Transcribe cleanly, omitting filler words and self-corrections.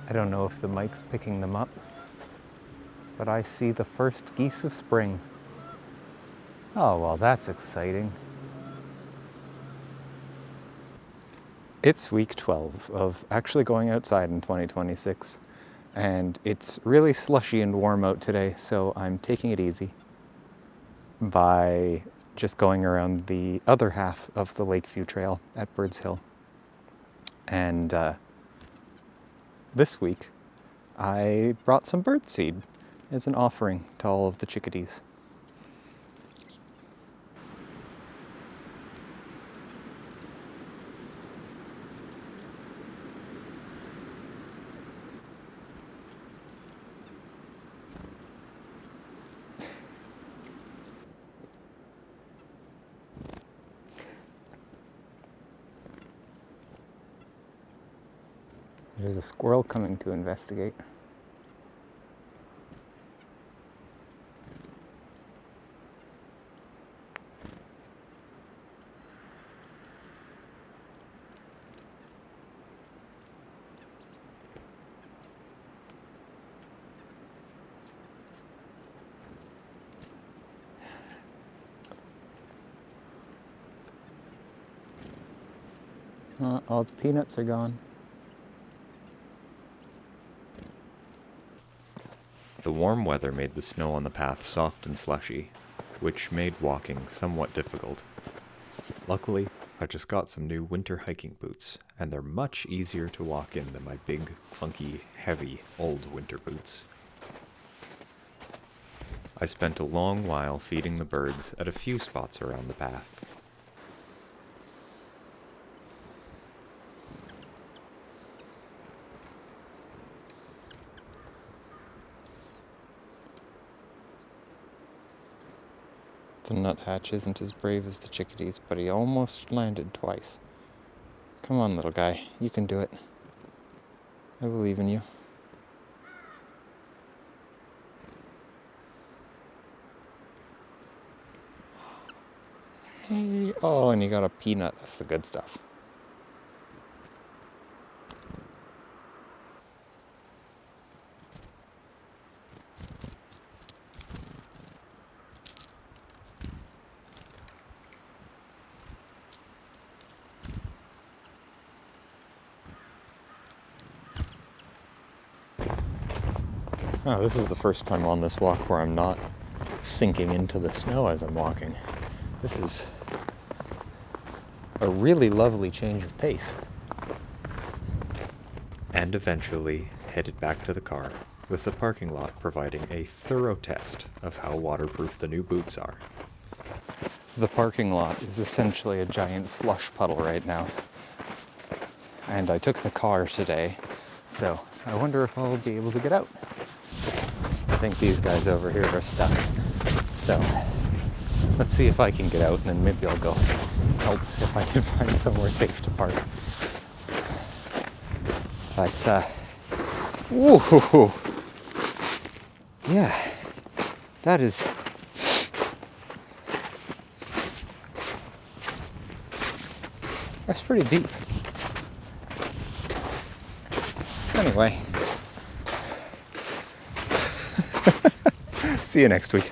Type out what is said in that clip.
I don't know if the mic's picking them up, but I see the first geese of spring. Oh, well, that's exciting. It's week 12 of actually going outside in 2026, and it's really slushy and warm out today, so I'm taking it easy by just going around the other half of the Lakeview Trail at Birds Hill. And this week, I brought some birdseed as an offering to all of the chickadees. There's a squirrel coming to investigate. All the peanuts are gone. The warm weather made the snow on the path soft and slushy, which made walking somewhat difficult. Luckily, I just got some new winter hiking boots, and they're much easier to walk in than my big, clunky, heavy, old winter boots. I spent a long while feeding the birds at a few spots around the path. The nuthatch isn't as brave as the chickadees, but he almost landed twice. Come on, little guy, you can do it. I believe in you. Hey, oh, and you got a peanut. That's the good stuff. Oh, this is the first time on this walk where I'm not sinking into the snow as I'm walking. This is a really lovely change of pace. And eventually headed back to the car, with the parking lot providing a thorough test of how waterproof the new boots are. The parking lot is essentially a giant slush puddle right now. And I took the car today, so I wonder if I'll be able to get out. I think these guys over here are stuck. So let's see if I can get out, and then maybe I'll go help if I can find somewhere safe to park. But, woohoo! Yeah, that's pretty deep. Anyway, see you next week.